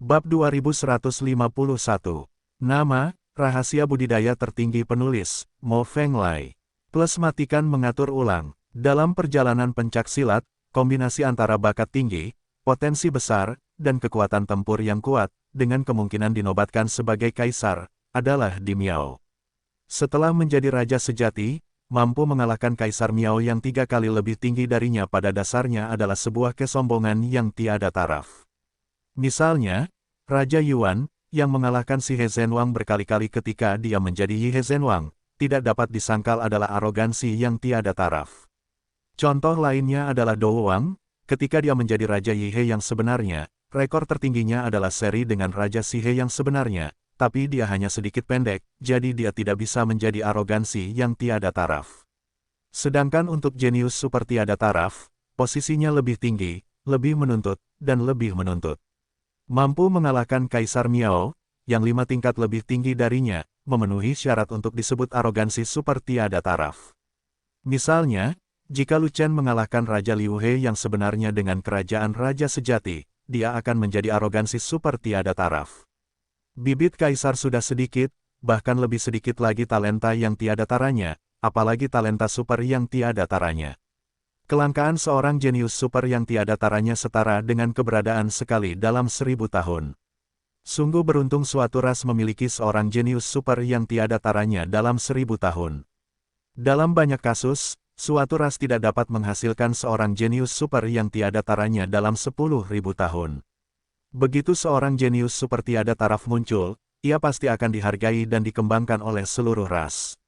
Bab 2151. Nama, rahasia budidaya tertinggi penulis, Mo Fenglai. Plus matikan mengatur ulang. Dalam perjalanan pencaksilat, kombinasi antara bakat tinggi, potensi besar, dan kekuatan tempur yang kuat, dengan kemungkinan dinobatkan sebagai kaisar, adalah di Miao. Setelah menjadi raja sejati, mampu mengalahkan kaisar Miao yang 3 kali lebih tinggi darinya pada dasarnya adalah sebuah kesombongan yang tiada taraf. Misalnya, Raja Yuan, yang mengalahkan si He Zhenwang berkali-kali ketika dia menjadi Yi He Zhenwang, tidak dapat disangkal adalah arogansi yang tiada taraf. Contoh lainnya adalah Dou Wang, ketika dia menjadi Raja Yi He yang sebenarnya, rekor tertingginya adalah seri dengan Raja Si He yang sebenarnya, tapi dia hanya sedikit pendek, jadi dia tidak bisa menjadi arogansi yang tiada taraf. Sedangkan untuk jenius super tiada taraf, posisinya lebih tinggi, lebih menuntut, dan lebih menuntut. Mampu mengalahkan Kaisar Miao, yang 5 tingkat lebih tinggi darinya, memenuhi syarat untuk disebut arogansi super tiada taraf. Misalnya, jika Lu Chen mengalahkan Raja Liu He yang sebenarnya dengan kerajaan Raja Sejati, dia akan menjadi arogansi super tiada taraf. Bibit Kaisar sudah sedikit, bahkan lebih sedikit lagi talenta yang tiada taranya, apalagi talenta super yang tiada taranya. Kelangkaan seorang jenius super yang tiada taranya setara dengan keberadaan sekali dalam 1000 tahun. Sungguh beruntung suatu ras memiliki seorang jenius super yang tiada taranya dalam 1000 tahun. Dalam banyak kasus, suatu ras tidak dapat menghasilkan seorang jenius super yang tiada taranya dalam 10.000 tahun. Begitu seorang jenius super tiada taraf muncul, ia pasti akan dihargai dan dikembangkan oleh seluruh ras.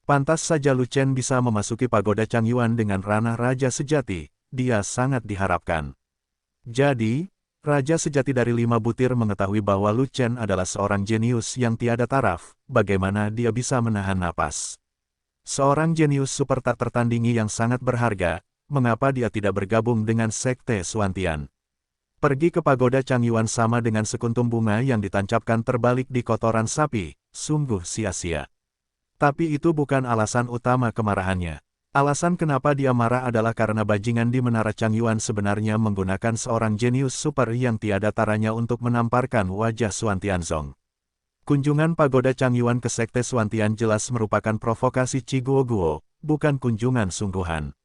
Pantas saja Lu Chen bisa memasuki pagoda Changyuan dengan ranah Raja Sejati, dia sangat diharapkan. Jadi, Raja Sejati dari 5 butir mengetahui bahwa Lu Chen adalah seorang jenius yang tiada taraf, bagaimana dia bisa menahan napas. Seorang jenius super tak tertandingi yang sangat berharga, mengapa dia tidak bergabung dengan Sekte Suantian? Pergi ke pagoda Changyuan sama dengan sekuntum bunga yang ditancapkan terbalik di kotoran sapi, sungguh sia-sia. Tapi itu bukan alasan utama kemarahannya. Alasan kenapa dia marah adalah karena bajingan di Menara Changyuan sebenarnya menggunakan seorang jenius super yang tiada taranya untuk menamparkan wajah Suantianzong. Kunjungan pagoda Changyuan ke Sekte Suantian jelas merupakan provokasi Chiguoguo, bukan kunjungan sungguhan.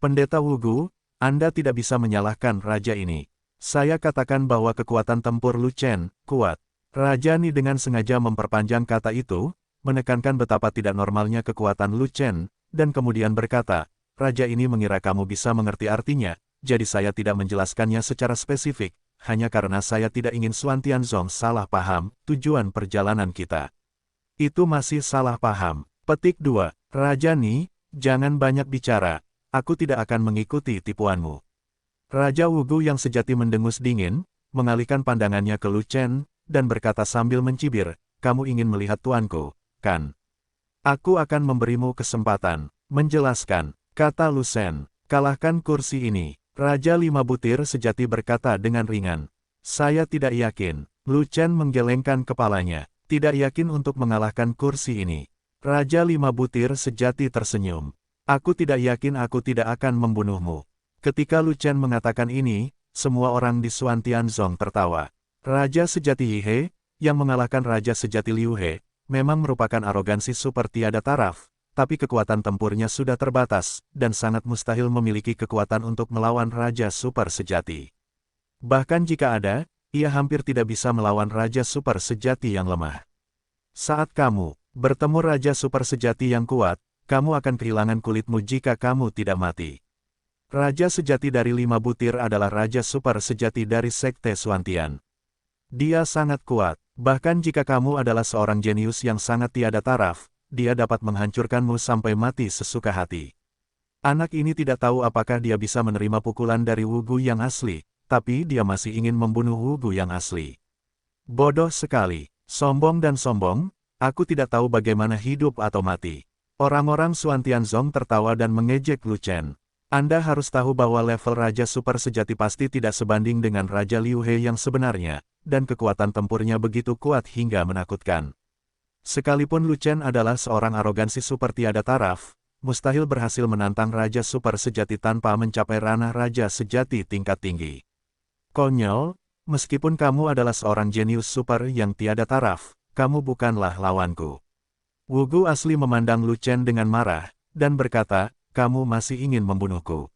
Pendeta Wugu, Anda tidak bisa menyalahkan raja ini. Saya katakan bahwa kekuatan tempur Lu Chen kuat. Raja Ni dengan sengaja memperpanjang kata itu, menekankan betapa tidak normalnya kekuatan Lu Chen, dan kemudian berkata, raja ini mengira kamu bisa mengerti artinya, jadi saya tidak menjelaskannya secara spesifik, hanya karena saya tidak ingin Suantianzong salah paham tujuan perjalanan kita. Itu masih salah paham. Petik 2. Raja Ni, jangan banyak bicara, aku tidak akan mengikuti tipuanmu. Raja Wugu yang sejati mendengus dingin, mengalihkan pandangannya ke Lu Chen, dan berkata sambil mencibir, kamu ingin melihat tuanku, kan? Aku akan memberimu kesempatan menjelaskan, kata Lu Chen. Kalahkan kursi ini. Raja 5 butir sejati berkata dengan ringan. Saya tidak yakin. Lu Chen menggelengkan kepalanya. Tidak yakin untuk mengalahkan kursi ini. Raja 5 butir sejati tersenyum. Aku tidak yakin aku tidak akan membunuhmu. Ketika Lu Chen mengatakan ini, semua orang di Suantianzong tertawa. Raja sejati Yi He, yang mengalahkan Raja sejati Liu He, memang merupakan arogansi super tiada taraf, tapi kekuatan tempurnya sudah terbatas, dan sangat mustahil memiliki kekuatan untuk melawan Raja super sejati. Bahkan jika ada, ia hampir tidak bisa melawan Raja super sejati yang lemah. Saat kamu bertemu Raja super sejati yang kuat, kamu akan kehilangan kulitmu jika kamu tidak mati. Raja sejati dari 5 butir adalah Raja super sejati dari Sekte Suantian. Dia sangat kuat. Bahkan jika kamu adalah seorang jenius yang sangat tiada taraf, dia dapat menghancurkanmu sampai mati sesuka hati. Anak ini tidak tahu apakah dia bisa menerima pukulan dari Wugu yang asli, tapi dia masih ingin membunuh Wugu yang asli. Bodoh sekali. Sombong dan sombong, aku tidak tahu bagaimana hidup atau mati. Orang-orang Suantianzong tertawa dan mengejek Lu Chen. Anda harus tahu bahwa level Raja Super Sejati pasti tidak sebanding dengan Raja Liu He yang sebenarnya, dan kekuatan tempurnya begitu kuat hingga menakutkan. Sekalipun Lu Chen adalah seorang arogansi super tiada taraf, mustahil berhasil menantang Raja Super Sejati tanpa mencapai ranah Raja Sejati tingkat tinggi. Konyol, Meskipun kamu adalah seorang jenius super yang tiada taraf, kamu bukanlah lawanku. Wugu asli memandang Lu Chen dengan marah, dan berkata, kamu masih ingin membunuhku.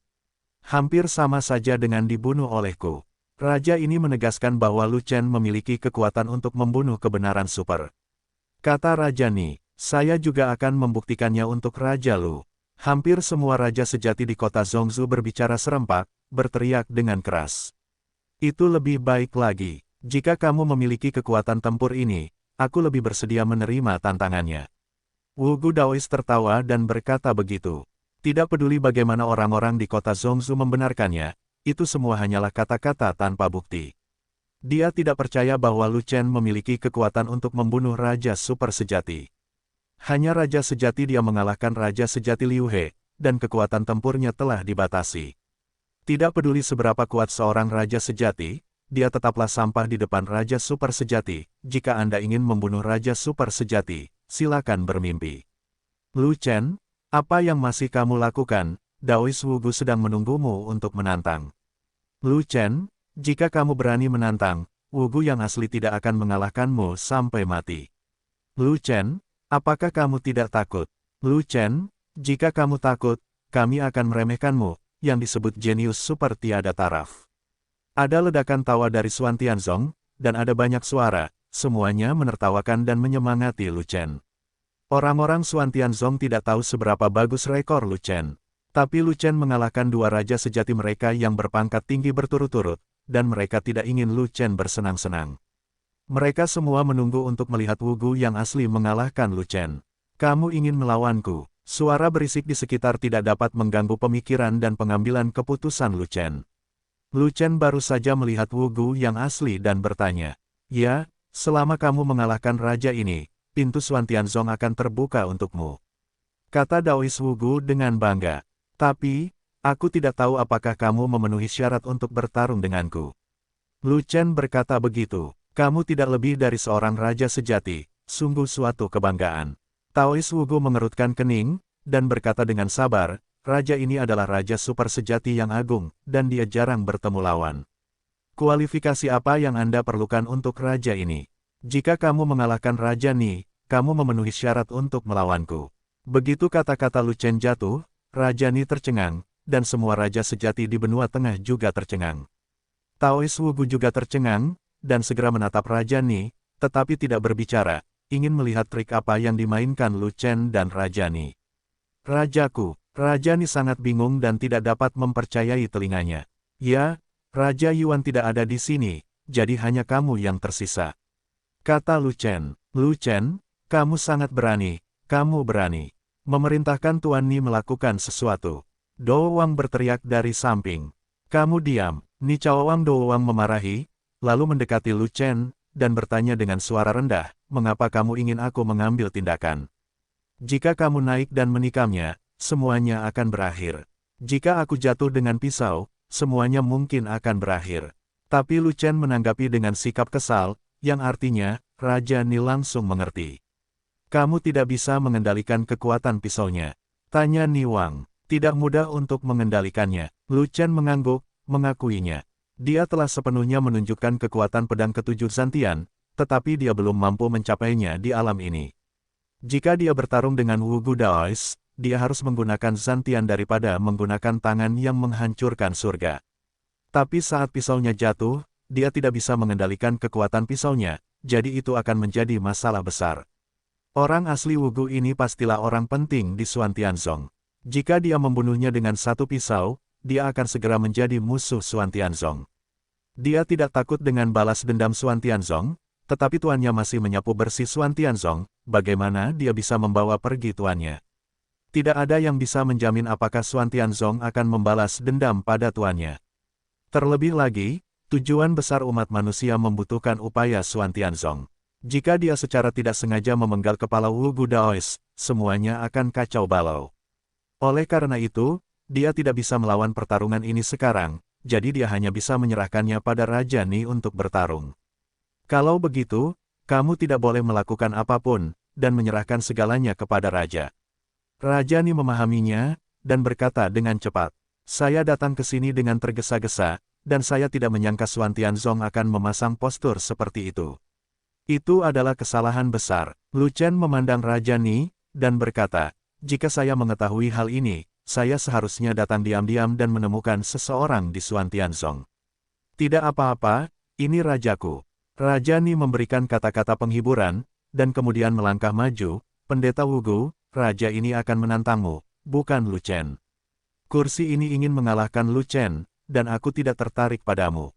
Hampir sama saja dengan dibunuh olehku. Raja ini menegaskan bahwa Lu Chen memiliki kekuatan untuk membunuh kebenaran super. Kata Raja Ni, saya juga akan membuktikannya untuk Raja Lu. Hampir semua raja sejati di kota Zhongzhou berbicara serempak, berteriak dengan keras. Itu lebih baik lagi. Jika kamu memiliki kekuatan tempur ini, aku lebih bersedia menerima tantangannya. Wugu Daois tertawa dan berkata begitu. Tidak peduli bagaimana orang-orang di kota Zhongzhou membenarkannya, itu semua hanyalah kata-kata tanpa bukti. Dia tidak percaya bahwa Lu Chen memiliki kekuatan untuk membunuh raja super sejati. Hanya raja sejati dia mengalahkan raja sejati Liu He, dan kekuatan tempurnya telah dibatasi. Tidak peduli seberapa kuat seorang raja sejati, dia tetaplah sampah di depan raja super sejati. Jika Anda ingin membunuh raja super sejati, silakan bermimpi. Lu Chen, apa yang masih kamu lakukan? Daois Wugu sedang menunggumu untuk menantang. Lu Chen, jika kamu berani menantang, Wugu yang asli tidak akan mengalahkanmu sampai mati. Lu Chen, apakah kamu tidak takut? Lu Chen, jika kamu takut, kami akan meremehkanmu, yang disebut jenius super tiada taraf. Ada ledakan tawa dari Xuan Tianzong, dan ada banyak suara, semuanya menertawakan dan menyemangati Lu Chen. Orang-orang Xuan Tianzong tidak tahu seberapa bagus rekor Lu Chen. Tapi Lu Chen mengalahkan dua raja sejati mereka yang berpangkat tinggi berturut-turut, dan mereka tidak ingin Lu Chen bersenang-senang. Mereka semua menunggu untuk melihat Wugu yang asli mengalahkan Lu Chen. Kamu ingin melawanku? Suara berisik di sekitar tidak dapat mengganggu pemikiran dan pengambilan keputusan Lu Chen. Lu Chen baru saja melihat Wugu yang asli dan bertanya, ya, selama kamu mengalahkan raja ini, pintu Xuan Tianzong akan terbuka untukmu. Kata Daois Wugu dengan bangga. Tapi, aku tidak tahu apakah kamu memenuhi syarat untuk bertarung denganku. Lu Chen berkata begitu, kamu tidak lebih dari seorang raja sejati, sungguh suatu kebanggaan. Taois Wugu mengerutkan kening, dan berkata dengan sabar, raja ini adalah raja super sejati yang agung, dan dia jarang bertemu lawan. Kualifikasi apa yang Anda perlukan untuk raja ini? Jika kamu mengalahkan Raja Ni, kamu memenuhi syarat untuk melawanku. Begitu kata-kata Lu Chen jatuh, Raja Ni tercengang, dan semua raja sejati di benua tengah juga tercengang. Taois Wugu juga tercengang, dan segera menatap Raja Ni, tetapi tidak berbicara, ingin melihat trik apa yang dimainkan Lu Chen dan Raja Ni. Rajaku, Raja Ni sangat bingung dan tidak dapat mempercayai telinganya. Ya, Raja Yuan tidak ada di sini, jadi hanya kamu yang tersisa. Kata Lu Chen. Lu Chen, kamu sangat berani, kamu berani. Memerintahkan Tuan Ni melakukan sesuatu. Do Wang berteriak dari samping. Kamu diam. Ni Chao Wang Do Wang memarahi, lalu mendekati Lu Chen, dan bertanya dengan suara rendah, mengapa kamu ingin aku mengambil tindakan? Jika kamu naik dan menikamnya, semuanya akan berakhir. Jika aku jatuh dengan pisau, semuanya mungkin akan berakhir. Tapi Lu Chen menanggapi dengan sikap kesal, yang artinya, Raja Ni langsung mengerti. Kamu tidak bisa mengendalikan kekuatan pisaunya. Tanya Ni Wang. Tidak mudah untuk mengendalikannya. Lu Chen mengangguk, mengakuinya. Dia telah sepenuhnya menunjukkan kekuatan pedang ketujuh Zantian, tetapi dia belum mampu mencapainya di alam ini. Jika dia bertarung dengan Wugu Daois, dia harus menggunakan Zantian daripada menggunakan tangan yang menghancurkan surga. Tapi saat pisaunya jatuh, dia tidak bisa mengendalikan kekuatan pisaunya, jadi itu akan menjadi masalah besar. Orang asli Wugu ini pastilah orang penting di Xuan Tianzong. Jika dia membunuhnya dengan satu pisau, dia akan segera menjadi musuh Xuan Tianzong. Dia tidak takut dengan balas dendam Xuan Tianzong, tetapi tuannya masih menyapu bersih Xuan Tianzong, bagaimana dia bisa membawa pergi tuannya? Tidak ada yang bisa menjamin apakah Xuan Tianzong akan membalas dendam pada tuannya. Terlebih lagi, tujuan besar umat manusia membutuhkan upaya Xuan Tianzong. Jika dia secara tidak sengaja memenggal kepala Wugu Daois, semuanya akan kacau balau. Oleh karena itu, dia tidak bisa melawan pertarungan ini sekarang, jadi dia hanya bisa menyerahkannya pada Raja Ni untuk bertarung. Kalau begitu, kamu tidak boleh melakukan apapun, dan menyerahkan segalanya kepada Raja. Raja Ni memahaminya, dan berkata dengan cepat, saya datang ke sini dengan tergesa-gesa, dan saya tidak menyangka Xuan Tianzong akan memasang postur seperti itu. Itu adalah kesalahan besar. Lu Chen memandang Raja Ni, dan berkata, jika saya mengetahui hal ini, saya seharusnya datang diam-diam dan menemukan seseorang di Xuan Tianzong. Tidak apa-apa, ini rajaku. Raja Ni memberikan kata-kata penghiburan, dan kemudian melangkah maju. Pendeta Wugu, raja ini akan menantangmu, bukan Lu Chen. Kursi ini ingin mengalahkan Lu Chen, dan aku tidak tertarik padamu.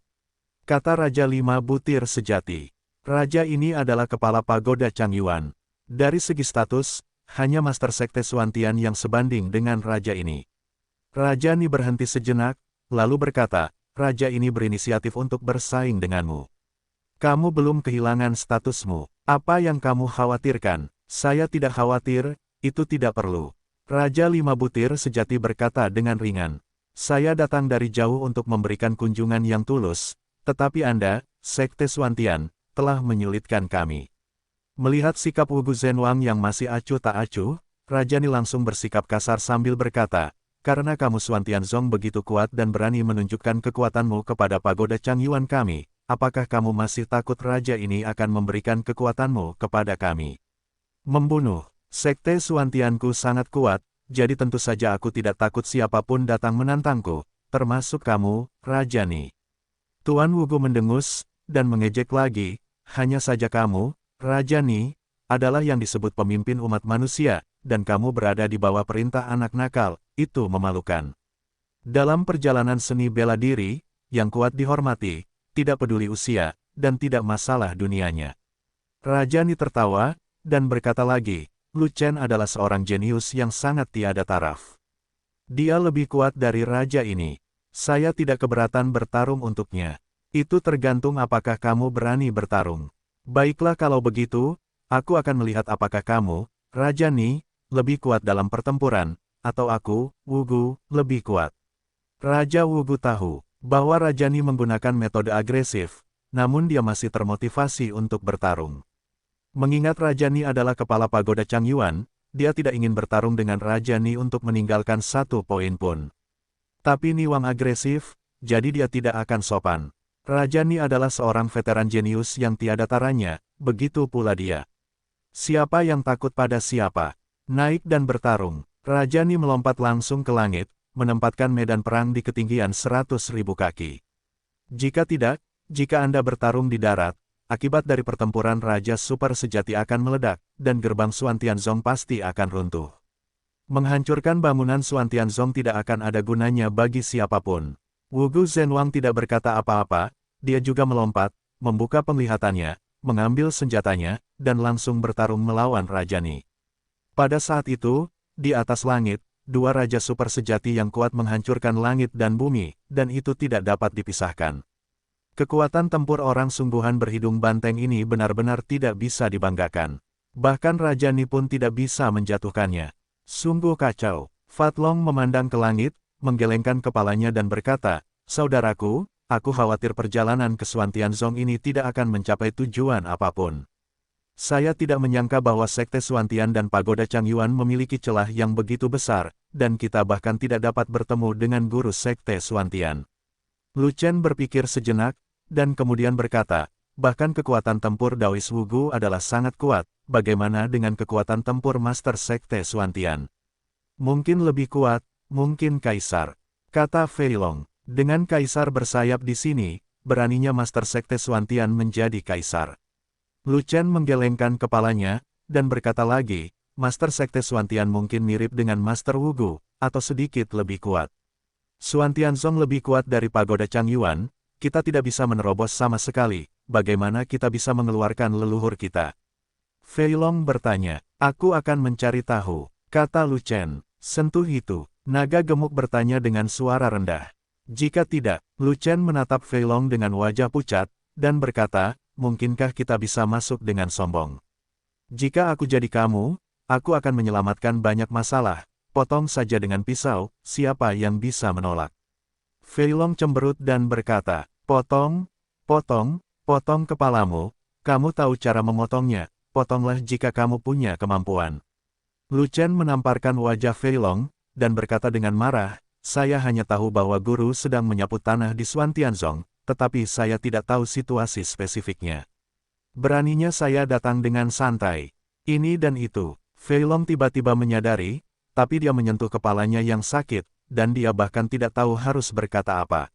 Kata Raja Lima Butir Sejati. Raja ini adalah kepala pagoda Changyuan. Dari segi status, hanya Master Sekte Xuantian yang sebanding dengan raja ini. Raja Ni berhenti sejenak, lalu berkata, raja ini berinisiatif untuk bersaing denganmu. Kamu belum kehilangan statusmu. Apa yang kamu khawatirkan? Saya tidak khawatir, itu tidak perlu. Raja Lima Butir Sejati berkata dengan ringan. Saya datang dari jauh untuk memberikan kunjungan yang tulus, tetapi Anda, Sekte Xuantian, telah menyulitkan kami. Melihat sikap Wugu Zhenwang yang masih acuh tak acuh, Raja Ni langsung bersikap kasar sambil berkata, karena kamu Xuan Tianzong begitu kuat dan berani menunjukkan kekuatanmu kepada pagoda Changyuan kami, apakah kamu masih takut raja ini akan memberikan kekuatanmu kepada kami? Membunuh. Sekte Xuantianku sangat kuat, jadi tentu saja aku tidak takut siapapun datang menantangku, termasuk kamu, Raja Ni. Tuan Wugu mendengus, dan mengejek lagi, hanya saja kamu, Raja Ni, adalah yang disebut pemimpin umat manusia, dan kamu berada di bawah perintah anak nakal, itu memalukan. Dalam perjalanan seni bela diri, yang kuat dihormati, tidak peduli usia, dan tidak masalah dunianya. Raja Ni tertawa, dan berkata lagi, Lu Chen adalah seorang jenius yang sangat tiada taraf. Dia lebih kuat dari raja ini. Saya tidak keberatan bertarung untuknya. Itu tergantung apakah kamu berani bertarung. Baiklah kalau begitu, aku akan melihat apakah kamu, Raja Ni, lebih kuat dalam pertempuran, atau aku, Wugu, lebih kuat. Raja Wugu tahu bahwa Raja Ni menggunakan metode agresif, namun dia masih termotivasi untuk bertarung. Mengingat Raja Ni adalah kepala pagoda Changyuan, dia tidak ingin bertarung dengan Raja Ni untuk meninggalkan satu poin pun. Tapi Ni Wang agresif, jadi dia tidak akan sopan. Raja Ni adalah seorang veteran jenius yang tiada taranya, begitu pula dia. Siapa yang takut pada siapa? Naik dan bertarung. Raja Ni melompat langsung ke langit, menempatkan medan perang di ketinggian 100.000 kaki. Jika tidak, jika Anda bertarung di darat, akibat dari pertempuran Raja Super Sejati akan meledak, dan gerbang Xuan Tianzong pasti akan runtuh. Menghancurkan bangunan Xuan Tianzong tidak akan ada gunanya bagi siapapun. Wugu Zhenwang tidak berkata apa-apa, dia juga melompat, membuka penglihatannya, mengambil senjatanya, dan langsung bertarung melawan Raja Ni. Pada saat itu, di atas langit, dua Raja Super Sejati yang kuat menghancurkan langit dan bumi, dan itu tidak dapat dipisahkan. Kekuatan tempur orang sungguhan berhidung banteng ini benar-benar tidak bisa dibanggakan. Bahkan Raja Ni pun tidak bisa menjatuhkannya. Sungguh kacau. Fat Long memandang ke langit, menggelengkan kepalanya dan berkata, saudaraku, aku khawatir perjalanan ke Xuan Tianzong ini tidak akan mencapai tujuan apapun. Saya tidak menyangka bahwa Sekte Xuantian dan Pagoda Changyuan memiliki celah yang begitu besar, dan kita bahkan tidak dapat bertemu dengan guru Sekte Xuantian. Lu Chen berpikir sejenak, dan kemudian berkata, bahkan kekuatan tempur Daois Wugu adalah sangat kuat, bagaimana dengan kekuatan tempur Master Sekte Xuantian? Mungkin lebih kuat, mungkin Kaisar, kata Fei Long. Dengan Kaisar bersayap di sini, beraninya Master Sekte Xuantian menjadi Kaisar. Lu Chen menggelengkan kepalanya, dan berkata lagi, Master Sekte Xuantian mungkin mirip dengan Master Wugu, atau sedikit lebih kuat. Xuan Tianzong lebih kuat dari Pagoda Changyuan, kita tidak bisa menerobos sama sekali, bagaimana kita bisa mengeluarkan leluhur kita? Fei Long bertanya, aku akan mencari tahu, kata Lu Chen. Sentuh itu, naga gemuk bertanya dengan suara rendah. Jika tidak, Lu Chen menatap Fei Long dengan wajah pucat, dan berkata, mungkinkah kita bisa masuk dengan sombong? Jika aku jadi kamu, aku akan menyelamatkan banyak masalah. Potong saja dengan pisau, siapa yang bisa menolak? Fei Long cemberut dan berkata, potong, potong, potong kepalamu, kamu tahu cara memotongnya, potonglah jika kamu punya kemampuan. Lu Chen menamparkan wajah Fei Long, dan berkata dengan marah, saya hanya tahu bahwa guru sedang menyapu tanah di Xuantianzong, tetapi saya tidak tahu situasi spesifiknya. Beraninya saya datang dengan santai. Ini dan itu. Fei Long tiba-tiba menyadari, tapi dia menyentuh kepalanya yang sakit, dan dia bahkan tidak tahu harus berkata apa.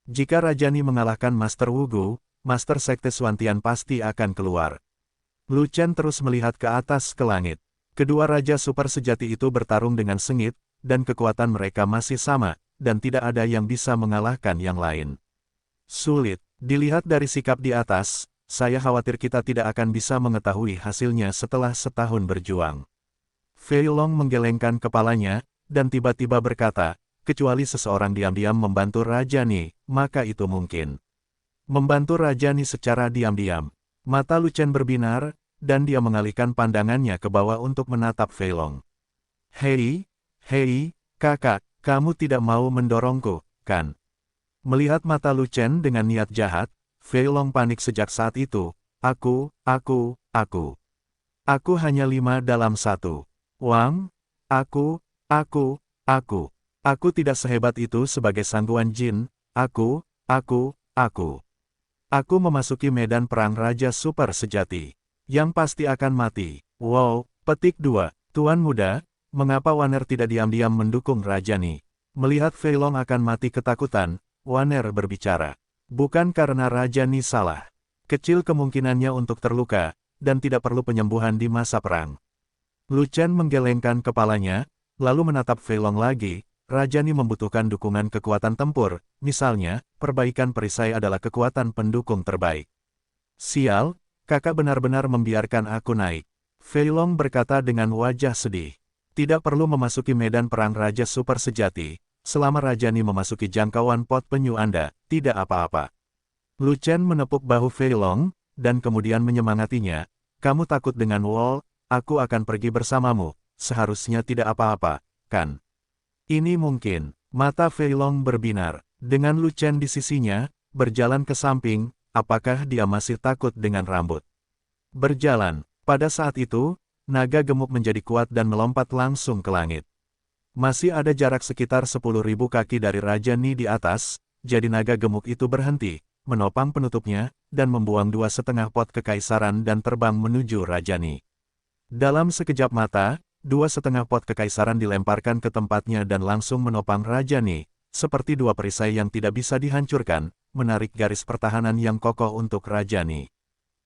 Jika Rajani mengalahkan Master Wugu, Master Sekte Xuantian pasti akan keluar. Lu Chen terus melihat ke atas ke langit. Kedua raja super sejati itu bertarung dengan sengit, dan kekuatan mereka masih sama, dan tidak ada yang bisa mengalahkan yang lain. Sulit, dilihat dari sikap di atas, saya khawatir kita tidak akan bisa mengetahui hasilnya setelah setahun berjuang. Fei Long menggelengkan kepalanya, dan tiba-tiba berkata, kecuali seseorang diam-diam membantu Rajani, maka itu mungkin. Membantu Rajani secara diam-diam. Mata Lu Chen berbinar, dan dia mengalihkan pandangannya ke bawah untuk menatap Fei Long. Hei, kakak, kamu tidak mau mendorongku, kan? Melihat mata Lu Chen dengan niat jahat, Fei Long panik sejak saat itu. Aku hanya 5 dalam 1. Wang, aku tidak sehebat itu sebagai sangguan jin. Aku memasuki medan perang Raja Super Sejati. Yang pasti akan mati. Wow, petik 2. Tuan muda, mengapa Waner tidak diam-diam mendukung Rajani? Melihat Fei Long akan mati ketakutan, Waner berbicara. Bukan karena Rajani salah. Kecil kemungkinannya untuk terluka, dan tidak perlu penyembuhan di masa perang. Lu Chen menggelengkan kepalanya, lalu menatap Fei Long lagi. Rajani membutuhkan dukungan kekuatan tempur, misalnya, perbaikan perisai adalah kekuatan pendukung terbaik. Sial, kakak benar-benar membiarkan aku naik. Fei Long berkata dengan wajah sedih. Tidak perlu memasuki medan perang Raja Super Sejati, selama Rajani memasuki jangkauan pot penyu Anda, tidak apa-apa. Lu Chen menepuk bahu Fei Long, dan kemudian menyemangatinya, kamu takut dengan Wall, aku akan pergi bersamamu, seharusnya tidak apa-apa, kan? Ini mungkin. Mata Fei Long berbinar. Dengan Lu Chen di sisinya, berjalan ke samping, apakah dia masih takut dengan rambut? Berjalan. Pada saat itu, naga gemuk menjadi kuat dan melompat langsung ke langit. Masih ada jarak sekitar 10.000 kaki dari Rajani di atas, jadi naga gemuk itu berhenti, menopang penutupnya, dan membuang 2,5 pot kekaisaran dan terbang menuju Rajani. Dalam sekejap mata, 2,5 pot kekaisaran dilemparkan ke tempatnya dan langsung menopang Rajani, seperti 2 perisai yang tidak bisa dihancurkan, menarik garis pertahanan yang kokoh untuk Rajani.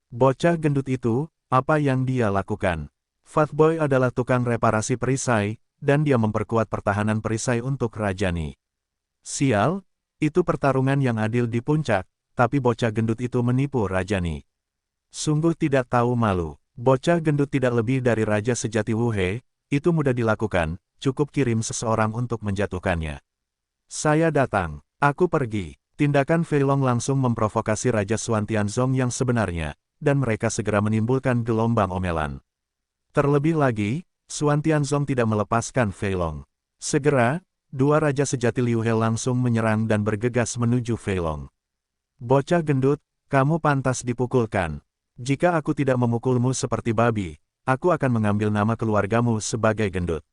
Bocah gendut itu, apa yang dia lakukan? Fatboy adalah tukang reparasi perisai, dan dia memperkuat pertahanan perisai untuk Rajani. Sial, itu pertarungan yang adil di puncak, tapi bocah gendut itu menipu Rajani. Sungguh tidak tahu malu. Bocah gendut tidak lebih dari Raja Sejati Wu He, itu mudah dilakukan, cukup kirim seseorang untuk menjatuhkannya. Saya datang, aku pergi. Tindakan Fei Long langsung memprovokasi Raja Xuantianzong yang sebenarnya, dan mereka segera menimbulkan gelombang omelan. Terlebih lagi, Xuantianzong tidak melepaskan Fei Long. Segera, 2 Raja Sejati Liu He langsung menyerang dan bergegas menuju Fei Long. Bocah gendut, kamu pantas dipukulkan. Jika aku tidak memukulmu seperti babi, aku akan mengambil nama keluargamu sebagai gendut.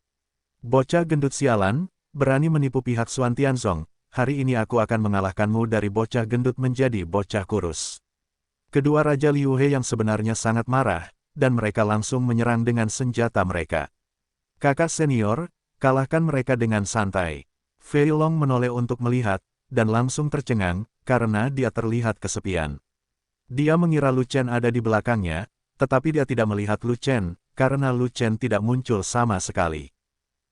Bocah gendut sialan, berani menipu pihak Xuantianzong, hari ini aku akan mengalahkanmu dari bocah gendut menjadi bocah kurus. Kedua Raja Liu He yang sebenarnya sangat marah, dan mereka langsung menyerang dengan senjata mereka. Kakak senior, kalahkan mereka dengan santai. Fei Long menoleh untuk melihat, dan langsung tercengang, karena dia terlihat kesepian. Dia mengira Lu Chen ada di belakangnya, tetapi dia tidak melihat Lu Chen, karena Lu Chen tidak muncul sama sekali.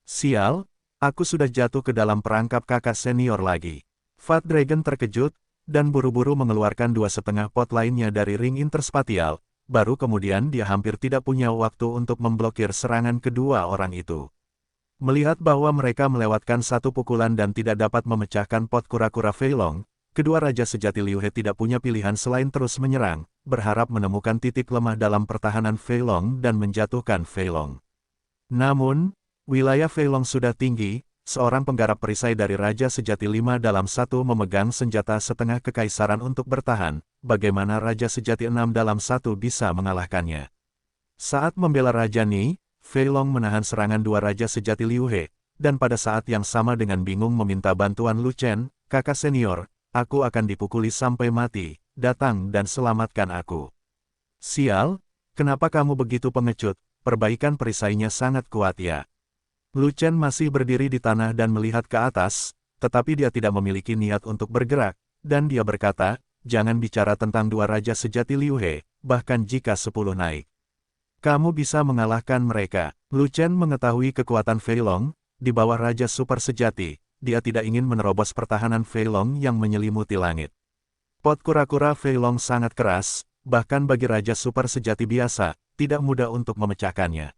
Sial, aku sudah jatuh ke dalam perangkap kakak senior lagi. Fat Dragon terkejut, dan buru-buru mengeluarkan 2,5 pot lainnya dari ring interspatial, baru kemudian dia hampir tidak punya waktu untuk memblokir serangan kedua orang itu. Melihat bahwa mereka melewatkan 1 pukulan dan tidak dapat memecahkan pot kura-kura Fei Long, kedua Raja Sejati Liu He tidak punya pilihan selain terus menyerang, berharap menemukan titik lemah dalam pertahanan Fei Long dan menjatuhkan Fei Long. Namun, wilayah Fei Long sudah tinggi, seorang penggarap perisai dari Raja Sejati 5 dalam 1 memegang senjata setengah kekaisaran untuk bertahan, bagaimana Raja Sejati 6 dalam 1 bisa mengalahkannya. Saat membela Rajani, Fei Long menahan serangan 2 Raja Sejati Liu He, dan pada saat yang sama dengan bingung meminta bantuan Lu Chen, kakak senior, aku akan dipukuli sampai mati, datang dan selamatkan aku. Sial, kenapa kamu begitu pengecut, perbaikan perisainya sangat kuat ya. Lu Chen masih berdiri di tanah dan melihat ke atas, tetapi dia tidak memiliki niat untuk bergerak, dan dia berkata, jangan bicara tentang dua raja sejati Liu He, bahkan jika 10 naik. Kamu bisa mengalahkan mereka. Lu Chen mengetahui kekuatan Fei Long, di bawah raja super sejati, dia tidak ingin menerobos pertahanan Fei Long yang menyelimuti langit. Pot kura-kura Fei Long sangat keras, bahkan bagi raja super sejati biasa, tidak mudah untuk memecahkannya.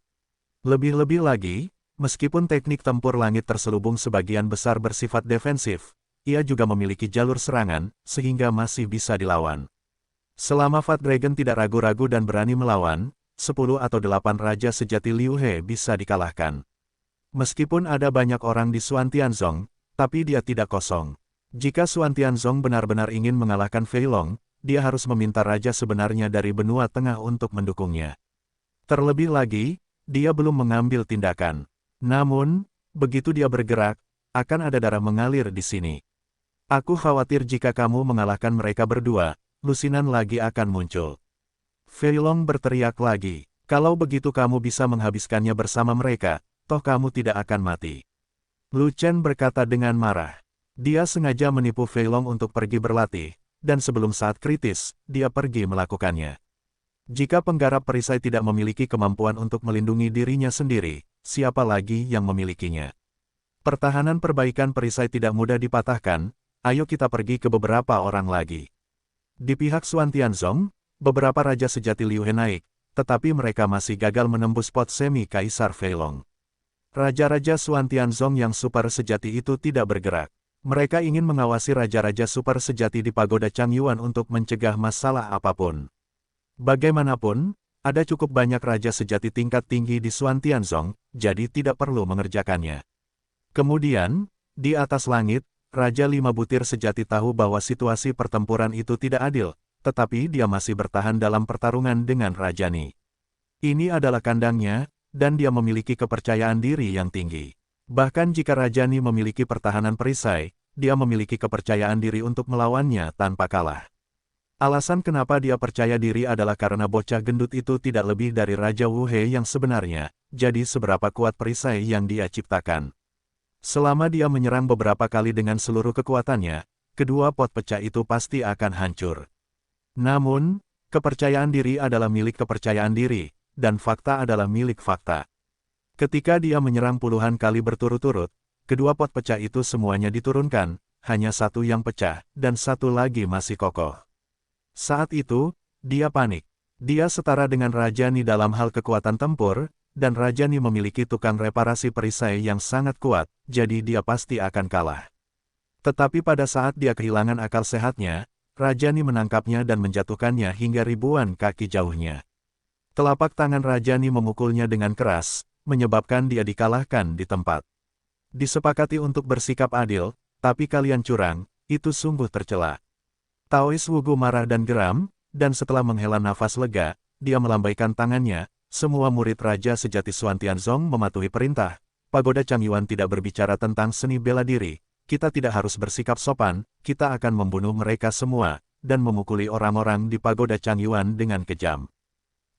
Lebih-lebih lagi, meskipun teknik tempur langit terselubung sebagian besar bersifat defensif, ia juga memiliki jalur serangan, sehingga masih bisa dilawan. Selama Fat Dragon tidak ragu-ragu dan berani melawan, 10 atau 8 raja sejati Liu He bisa dikalahkan. Meskipun ada banyak orang di Xuan Tianzong, tapi dia tidak kosong. Jika Xuan Tianzong benar-benar ingin mengalahkan Fei Long, dia harus meminta raja sebenarnya dari benua tengah untuk mendukungnya. Terlebih lagi, dia belum mengambil tindakan. Namun, begitu dia bergerak, akan ada darah mengalir di sini. Aku khawatir jika kamu mengalahkan mereka berdua, lusinan lagi akan muncul. Fei Long berteriak lagi, kalau begitu kamu bisa menghabiskannya bersama mereka, toh kamu tidak akan mati. Lu Chen berkata dengan marah. Dia sengaja menipu Fei Long untuk pergi berlatih, dan sebelum saat kritis, dia pergi melakukannya. Jika penggarap perisai tidak memiliki kemampuan untuk melindungi dirinya sendiri, siapa lagi yang memilikinya? Pertahanan perbaikan perisai tidak mudah dipatahkan, ayo kita pergi ke beberapa orang lagi. Di pihak Xuan Tianzong, beberapa raja sejati Liu He naik, tetapi mereka masih gagal menembus pot semi Kaisar Fei Long. Raja-raja Xuan Tianzong yang super sejati itu tidak bergerak. Mereka ingin mengawasi raja-raja super sejati di pagoda Changyuan untuk mencegah masalah apapun. Bagaimanapun, ada cukup banyak raja sejati tingkat tinggi di Xuan Tianzong, jadi tidak perlu mengerjakannya. Kemudian, di atas langit, Raja 5 butir sejati tahu bahwa situasi pertempuran itu tidak adil, tetapi dia masih bertahan dalam pertarungan dengan Raja Ni. Ini adalah kandangnya, dan dia memiliki kepercayaan diri yang tinggi. Bahkan jika Raja Ni memiliki pertahanan perisai, dia memiliki kepercayaan diri untuk melawannya tanpa kalah. Alasan kenapa dia percaya diri adalah karena bocah gendut itu tidak lebih dari Raja Wu He yang sebenarnya, jadi seberapa kuat perisai yang dia ciptakan. Selama dia menyerang beberapa kali dengan seluruh kekuatannya, kedua pot pecah itu pasti akan hancur. Namun, kepercayaan diri adalah milik kepercayaan diri, dan fakta adalah milik fakta. Ketika dia menyerang puluhan kali berturut-turut, kedua pot pecah itu semuanya diturunkan, hanya satu yang pecah, dan satu lagi masih kokoh. Saat itu, dia panik. Dia setara dengan Raja Ni dalam hal kekuatan tempur, dan Raja Ni memiliki tukang reparasi perisai yang sangat kuat, jadi dia pasti akan kalah. Tetapi pada saat dia kehilangan akal sehatnya, Raja Ni menangkapnya dan menjatuhkannya hingga ribuan kaki jauhnya. Telapak tangan Raja Ni memukulnya dengan keras, menyebabkan dia dikalahkan di tempat. Disepakati untuk bersikap adil, tapi kalian curang, itu sungguh tercela. Taois Wugu marah dan geram, dan setelah menghela nafas lega, dia melambaikan tangannya, semua murid Raja sejati Xuan Tianzong mematuhi perintah. Pagoda Changyuan tidak berbicara tentang seni bela diri, kita tidak harus bersikap sopan, kita akan membunuh mereka semua, dan memukuli orang-orang di Pagoda Changyuan dengan kejam.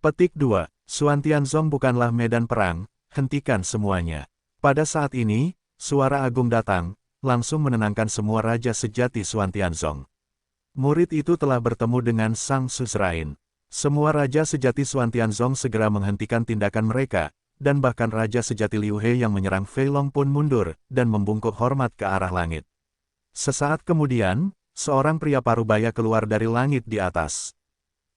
Petik 2. Xuan Tianzong bukanlah medan perang, hentikan semuanya. Pada saat ini, suara agung datang, langsung menenangkan semua raja sejati Xuan Tianzong. Murid itu telah bertemu dengan Sang Suzerain. Semua raja sejati Xuan Tianzong segera menghentikan tindakan mereka, dan bahkan raja sejati Liu He yang menyerang Fei Long pun mundur, dan membungkuk hormat ke arah langit. Sesaat kemudian, seorang pria parubaya keluar dari langit di atas.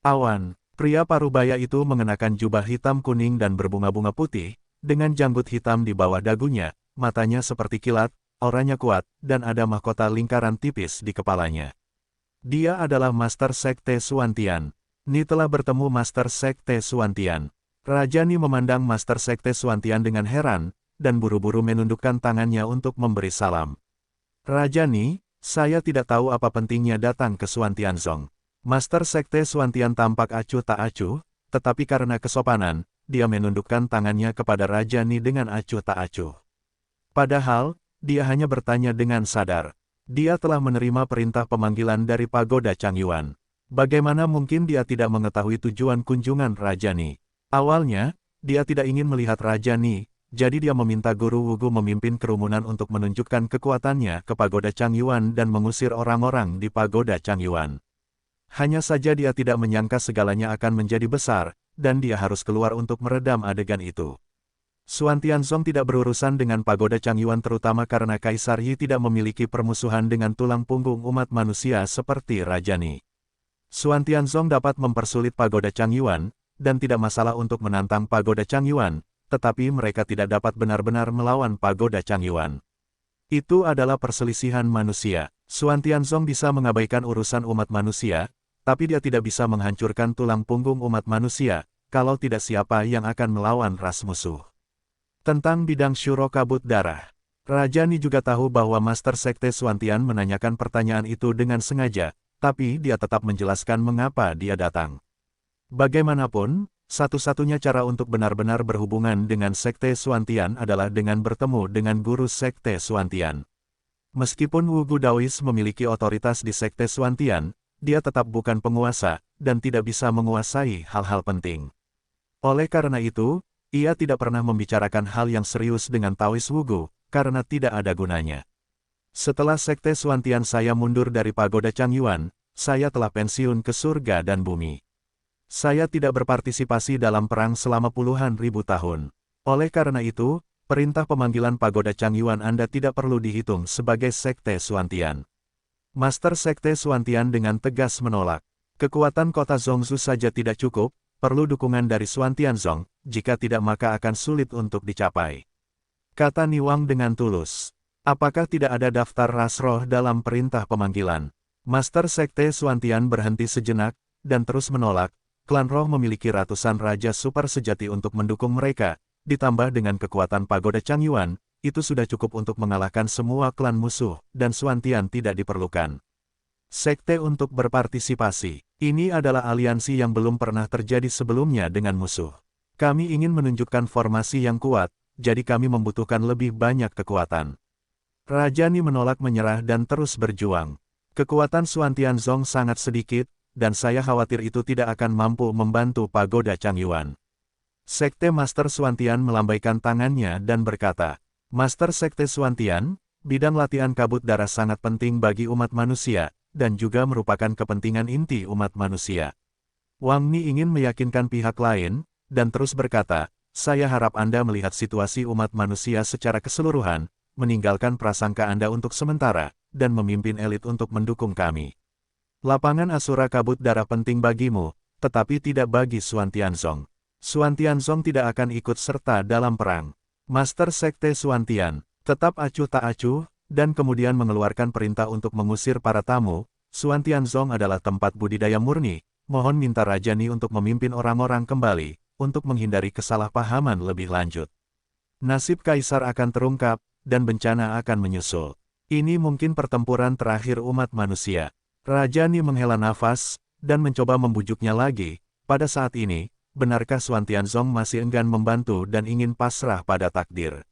Awan, pria parubaya itu mengenakan jubah hitam kuning dan berbunga-bunga putih, dengan janggut hitam di bawah dagunya, matanya seperti kilat, auranya kuat, dan ada mahkota lingkaran tipis di kepalanya. Dia adalah Master Sekte Xuantian. Ni telah bertemu Master Sekte Xuantian. Raja Ni memandang Master Sekte Xuantian dengan heran, dan buru-buru menundukkan tangannya untuk memberi salam. Raja Ni, saya tidak tahu apa pentingnya datang ke Xuan Tianzong. Master Sekte Xuantian tampak acuh tak acuh, tetapi karena kesopanan, dia menundukkan tangannya kepada Raja Ni dengan acuh tak acuh. Padahal, dia hanya bertanya dengan sadar. Dia telah menerima perintah pemanggilan dari Pagoda Changyuan. Bagaimana mungkin dia tidak mengetahui tujuan kunjungan Raja Ni? Awalnya, dia tidak ingin melihat Raja Ni, jadi dia meminta Guru Wugu memimpin kerumunan untuk menunjukkan kekuatannya ke Pagoda Changyuan dan mengusir orang-orang di Pagoda Changyuan. Hanya saja dia tidak menyangka segalanya akan menjadi besar, dan dia harus keluar untuk meredam adegan itu. Xuan Tianzong tidak berurusan dengan Pagoda Changyuan terutama karena Kaisar Yi tidak memiliki permusuhan dengan tulang punggung umat manusia seperti Raja Ni. Xuan Tianzong dapat mempersulit Pagoda Changyuan, dan tidak masalah untuk menantang Pagoda Changyuan, tetapi mereka tidak dapat benar-benar melawan Pagoda Changyuan. Itu adalah perselisihan manusia. Xuan Tianzong bisa mengabaikan urusan umat manusia, tapi dia tidak bisa menghancurkan tulang punggung umat manusia, kalau tidak siapa yang akan melawan ras musuh. Tentang bidang syuro kabut darah. Raja Ni juga tahu bahwa Master Sekte Xuantian menanyakan pertanyaan itu dengan sengaja, tapi dia tetap menjelaskan mengapa dia datang. Bagaimanapun, satu-satunya cara untuk benar-benar berhubungan dengan Sekte Xuantian adalah dengan bertemu dengan guru Sekte Xuantian. Meskipun Wugu Daois memiliki otoritas di Sekte Xuantian, dia tetap bukan penguasa, dan tidak bisa menguasai hal-hal penting. Oleh karena itu, ia tidak pernah membicarakan hal yang serius dengan Taois Wugu, karena tidak ada gunanya. Setelah Sekte Xuantian saya mundur dari Pagoda Changyuan, saya telah pensiun ke surga dan bumi. Saya tidak berpartisipasi dalam perang selama puluhan ribu tahun. Oleh karena itu, perintah pemanggilan Pagoda Changyuan Anda tidak perlu dihitung sebagai Sekte Xuantian. Master Sekte Xuantian dengan tegas menolak. Kekuatan kota Zhongzhou saja tidak cukup, perlu dukungan dari Xuan Tianzong, jika tidak maka akan sulit untuk dicapai. Kata Niwang dengan tulus. Apakah tidak ada daftar ras roh dalam perintah pemanggilan? Master Sekte Xuantian berhenti sejenak, dan terus menolak. Klan roh memiliki ratusan raja super sejati untuk mendukung mereka, ditambah dengan kekuatan Pagoda Changyuan, itu sudah cukup untuk mengalahkan semua klan musuh, dan Xuantian tidak diperlukan. Sekte untuk berpartisipasi. Ini adalah aliansi yang belum pernah terjadi sebelumnya dengan musuh. Kami ingin menunjukkan formasi yang kuat, jadi kami membutuhkan lebih banyak kekuatan. Raja Ni menolak menyerah dan terus berjuang. Kekuatan Xuan Tianzong sangat sedikit, dan saya khawatir itu tidak akan mampu membantu Pagoda Changyuan. Sekte Master Xuantian melambaikan tangannya dan berkata, Master Sekte Xuantian, bidang latihan kabut darah sangat penting bagi umat manusia, dan juga merupakan kepentingan inti umat manusia. Wang Ni ingin meyakinkan pihak lain, dan terus berkata, saya harap Anda melihat situasi umat manusia secara keseluruhan, meninggalkan prasangka Anda untuk sementara, dan memimpin elit untuk mendukung kami. Lapangan Asura kabut darah penting bagimu, tetapi tidak bagi Xuan Tianzong. Xuan Tianzong tidak akan ikut serta dalam perang. Master Sekte Xuantian, tetap acuh tak acuh, dan kemudian mengeluarkan perintah untuk mengusir para tamu. Xuan Tianzong adalah tempat budidaya murni, mohon minta Raja Ni untuk memimpin orang-orang kembali, untuk menghindari kesalahpahaman lebih lanjut. Nasib Kaisar akan terungkap, dan bencana akan menyusul. Ini mungkin pertempuran terakhir umat manusia. Raja Ni menghela nafas, dan mencoba membujuknya lagi. Pada saat ini, benarkah Xuan Tianzong masih enggan membantu dan ingin pasrah pada takdir?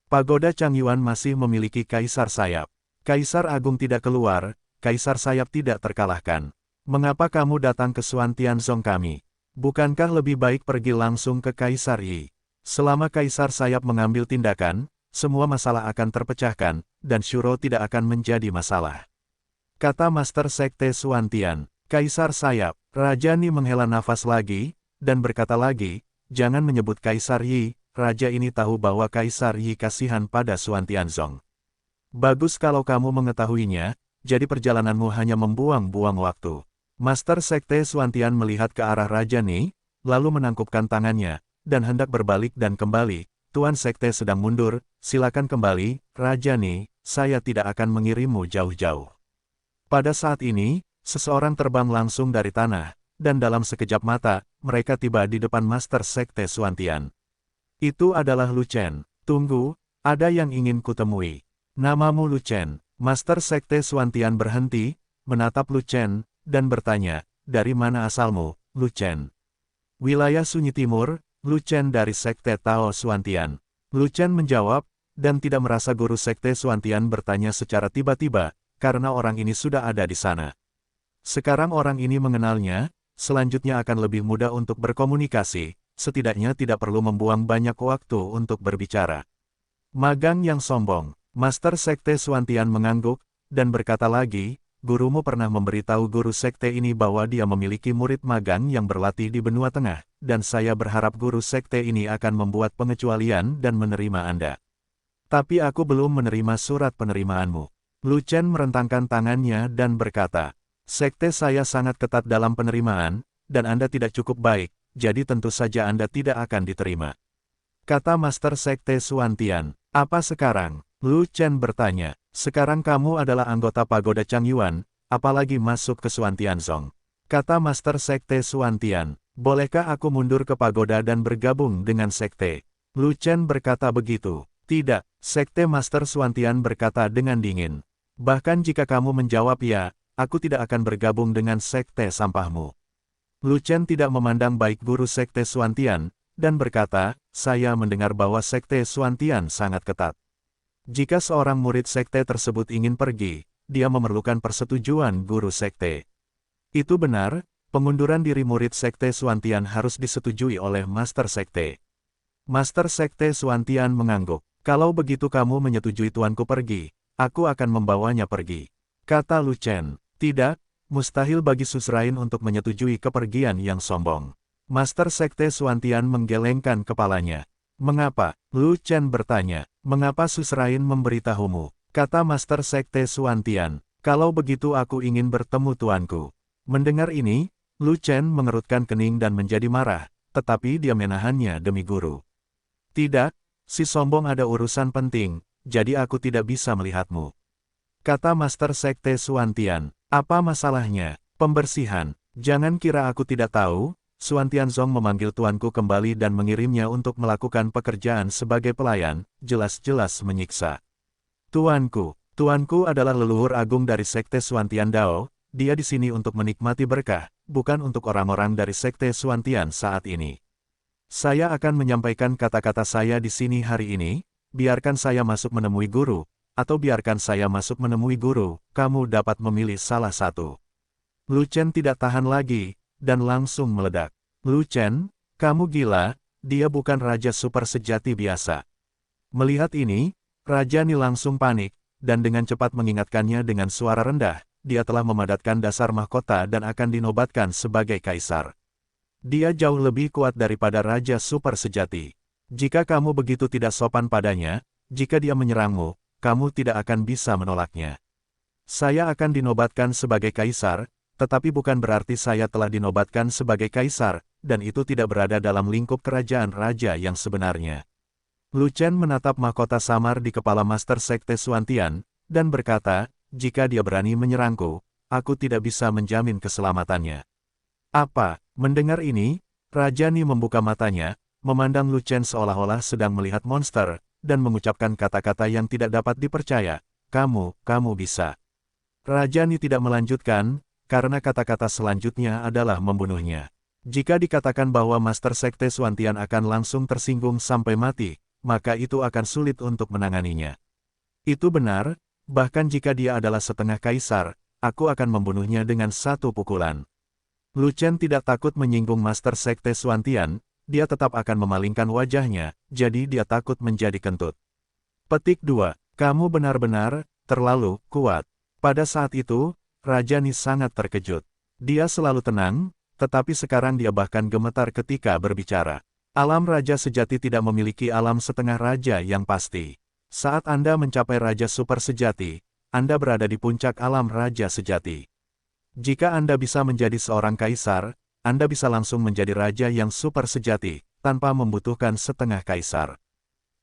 Pagoda Changyuan masih memiliki Kaisar Sayap. Kaisar Agung tidak keluar, Kaisar Sayap tidak terkalahkan. Mengapa kamu datang ke Xuan Tianzong kami? Bukankah lebih baik pergi langsung ke Kaisar Yi? Selama Kaisar Sayap mengambil tindakan, semua masalah akan terpecahkan, dan Shuro tidak akan menjadi masalah. Kata Master Sekte Xuantian, Kaisar Sayap, Raja Ni menghela nafas lagi, dan berkata lagi, jangan menyebut Kaisar Yi. Raja ini tahu bahwa Kaisar Yi kasihan pada Xuan Tianzong. Bagus kalau kamu mengetahuinya, jadi perjalananmu hanya membuang-buang waktu. Master Sekte Xuantian melihat ke arah Raja Ni, lalu menangkupkan tangannya, dan hendak berbalik dan kembali. Tuan Sekte sedang mundur, silakan kembali, Raja Ni, saya tidak akan mengirimmu jauh-jauh. Pada saat ini, seseorang terbang langsung dari tanah, dan dalam sekejap mata, mereka tiba di depan Master Sekte Xuantian. Itu adalah Lu Chen. Tunggu, ada yang ingin kutemui. Namamu Lu Chen. Master Sekte Xuantian berhenti, menatap Lu Chen, dan bertanya, dari mana asalmu, Lu Chen? Wilayah Sunyi Timur, Lu Chen dari Sekte Tao Xuantian. Lu Chen menjawab, dan tidak merasa guru sekte Suantian bertanya secara tiba-tiba, karena orang ini sudah ada di sana. Sekarang orang ini mengenalnya, selanjutnya akan lebih mudah untuk berkomunikasi, setidaknya tidak perlu membuang banyak waktu untuk berbicara. Magang yang sombong. Master Sekte Suantian mengangguk, dan berkata lagi, gurumu pernah memberitahu guru sekte ini bahwa dia memiliki murid magang yang berlatih di benua tengah, dan saya berharap guru sekte ini akan membuat pengecualian dan menerima Anda. Tapi aku belum menerima surat penerimaanmu. Lu Chen merentangkan tangannya dan berkata, sekte saya sangat ketat dalam penerimaan, dan Anda tidak cukup baik, jadi tentu saja Anda tidak akan diterima. Kata Master Sekte Suantian. Apa sekarang? Lu Chen bertanya. Sekarang kamu adalah anggota pagoda Changyuan, apalagi masuk ke Suantianzong. Kata Master Sekte Suantian. Bolehkah aku mundur ke pagoda dan bergabung dengan sekte? Lu Chen berkata begitu. Tidak, Sekte Master Suantian berkata dengan dingin. Bahkan jika kamu menjawab ya, aku tidak akan bergabung dengan sekte sampahmu. Lu Chen tidak memandang baik guru sekte Suantian, dan berkata, saya mendengar bahwa sekte Suantian sangat ketat. Jika seorang murid sekte tersebut ingin pergi, dia memerlukan persetujuan guru sekte. Itu benar, pengunduran diri murid sekte Suantian harus disetujui oleh Master Sekte. Master Sekte Suantian mengangguk. Kalau begitu kamu menyetujui tuanku pergi, aku akan membawanya pergi. Kata Lu Chen. Tidak, mustahil bagi Susrain untuk menyetujui kepergian yang sombong. Master Sekte Suantian menggelengkan kepalanya. Mengapa? Lu Chen bertanya. Mengapa Susrain memberitahumu? Kata Master Sekte Suantian. Kalau begitu aku ingin bertemu tuanku. Mendengar ini, Lu Chen mengerutkan kening dan menjadi marah, tetapi dia menahannya demi guru. Tidak, si sombong ada urusan penting, jadi aku tidak bisa melihatmu. Kata Master Sekte Suantian. Apa masalahnya? Pembersihan. Jangan kira aku tidak tahu, Suantianzong memanggil tuanku kembali dan mengirimnya untuk melakukan pekerjaan sebagai pelayan, jelas-jelas menyiksa. Tuanku adalah leluhur agung dari Sekte Suantian Dao, dia di sini untuk menikmati berkah, bukan untuk orang-orang dari Sekte Suantian saat ini. Saya akan menyampaikan kata-kata saya di sini hari ini, biarkan saya masuk menemui guru, atau biarkan saya masuk menemui guru, kamu dapat memilih salah satu. Lu Chen tidak tahan lagi, dan langsung meledak. Lu Chen, kamu gila, dia bukan raja super sejati biasa. Melihat ini, Raja Ni langsung panik, dan dengan cepat mengingatkannya dengan suara rendah, dia telah memadatkan dasar mahkota dan akan dinobatkan sebagai kaisar. Dia jauh lebih kuat daripada raja super sejati. Jika kamu begitu tidak sopan padanya, jika dia menyerangmu, kamu tidak akan bisa menolaknya. Saya akan dinobatkan sebagai kaisar, tetapi bukan berarti saya telah dinobatkan sebagai kaisar, dan itu tidak berada dalam lingkup kerajaan raja yang sebenarnya. Lu Chen menatap mahkota samar di kepala Master Sekte Suantian, dan berkata, jika dia berani menyerangku, aku tidak bisa menjamin keselamatannya. Apa? Mendengar ini, Raja Ni membuka matanya, memandang Lu Chen seolah-olah sedang melihat monster, dan mengucapkan kata-kata yang tidak dapat dipercaya, kamu bisa. Raja Ni tidak melanjutkan, karena kata-kata selanjutnya adalah membunuhnya. Jika dikatakan bahwa Master Sekte Suantian akan langsung tersinggung sampai mati, maka itu akan sulit untuk menanganinya. Itu benar, bahkan jika dia adalah setengah kaisar, aku akan membunuhnya dengan satu pukulan. Lu Chen tidak takut menyinggung Master Sekte Suantian, dia tetap akan memalingkan wajahnya, jadi dia takut menjadi kentut. Petik 2. Kamu benar-benar terlalu kuat. Pada saat itu, Raja Ni sangat terkejut. Dia selalu tenang, tetapi sekarang dia bahkan gemetar ketika berbicara. Alam raja sejati tidak memiliki alam setengah raja yang pasti. Saat Anda mencapai raja super sejati, Anda berada di puncak alam raja sejati. Jika Anda bisa menjadi seorang kaisar, Anda bisa langsung menjadi raja yang super sejati, tanpa membutuhkan setengah kaisar.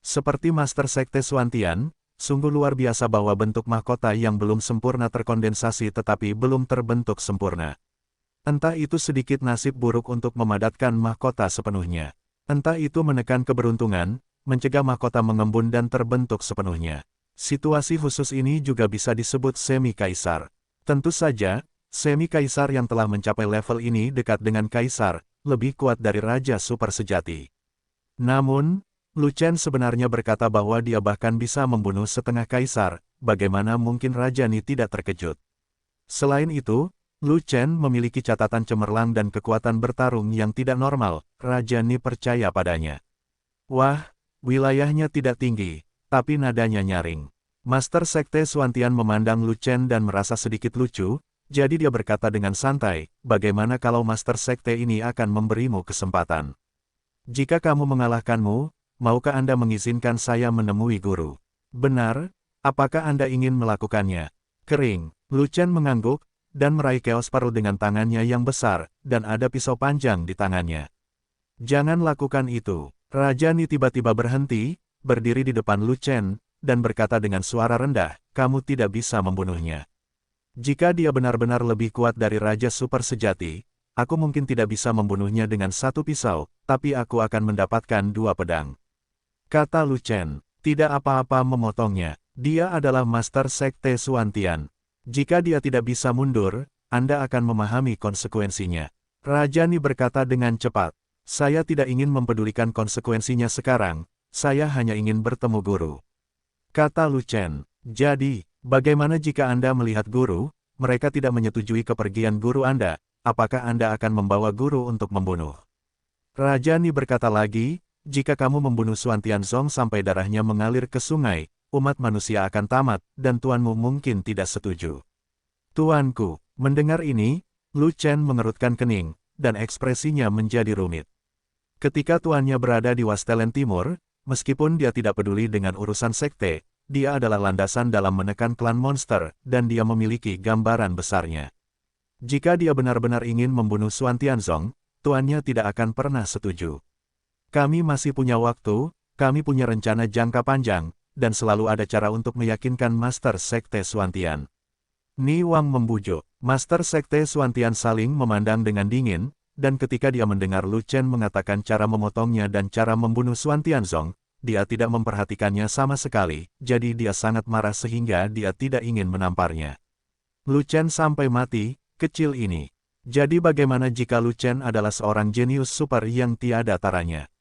Seperti Master Sekte Suantian, sungguh luar biasa bahwa bentuk mahkota yang belum sempurna terkondensasi tetapi belum terbentuk sempurna. Entah itu sedikit nasib buruk untuk memadatkan mahkota sepenuhnya. Entah itu menekan keberuntungan, mencegah mahkota mengembun dan terbentuk sepenuhnya. Situasi khusus ini juga bisa disebut semi-kaisar. Tentu saja, semi-kaisar yang telah mencapai level ini dekat dengan kaisar, lebih kuat dari raja super sejati. Namun, Lu Chen sebenarnya berkata bahwa dia bahkan bisa membunuh setengah kaisar, bagaimana mungkin Raja Ni tidak terkejut. Selain itu, Lu Chen memiliki catatan cemerlang dan kekuatan bertarung yang tidak normal, Raja Ni percaya padanya. Wah, wilayahnya tidak tinggi, tapi nadanya nyaring. Master Sekte Xuantian memandang Lu Chen dan merasa sedikit lucu, jadi dia berkata dengan santai, bagaimana kalau Master Sekte ini akan memberimu kesempatan? Jika kamu mengalahkanmu, maukah Anda mengizinkan saya menemui guru? Benar, apakah Anda ingin melakukannya? Kering, Lu Chen mengangguk, dan meraih Chaos Pearl dengan tangannya yang besar, dan ada pisau panjang di tangannya. Jangan lakukan itu. Raja Ni tiba-tiba berhenti, berdiri di depan Lu Chen, dan berkata dengan suara rendah, kamu tidak bisa membunuhnya. Jika dia benar-benar lebih kuat dari Raja Super sejati, aku mungkin tidak bisa membunuhnya dengan satu pisau, tapi aku akan mendapatkan dua pedang. Kata Lu Chen, tidak apa-apa memotongnya, dia adalah Master Sekte Xuantian. Jika dia tidak bisa mundur, Anda akan memahami konsekuensinya. Raja Ni berkata dengan cepat, saya tidak ingin mempedulikan konsekuensinya sekarang, saya hanya ingin bertemu guru. Kata Lu Chen, jadi, bagaimana jika Anda melihat guru, mereka tidak menyetujui kepergian guru Anda, apakah Anda akan membawa guru untuk membunuh? Raja Ni berkata lagi, jika kamu membunuh Xuantian Zong sampai darahnya mengalir ke sungai, umat manusia akan tamat, dan tuanmu mungkin tidak setuju. Tuanku, mendengar ini, Lu Chen mengerutkan kening, dan ekspresinya menjadi rumit. Ketika tuannya berada di Wastelen Timur, meskipun dia tidak peduli dengan urusan sekte, dia adalah landasan dalam menekan klan monster, dan dia memiliki gambaran besarnya. Jika dia benar-benar ingin membunuh Xuantian Zong, tuannya tidak akan pernah setuju. Kami masih punya waktu, kami punya rencana jangka panjang, dan selalu ada cara untuk meyakinkan Master Sekte Xuantian. Ni Wang membujuk. Master Sekte Xuantian saling memandang dengan dingin, dan ketika dia mendengar Lu Chen mengatakan cara memotongnya dan cara membunuh Xuantian Zong, dia tidak memperhatikannya sama sekali, jadi dia sangat marah sehingga dia tidak ingin menamparnya. Lu Chen sampai mati, kecil ini. Jadi bagaimana jika Lu Chen adalah seorang jenius super yang tiada taranya?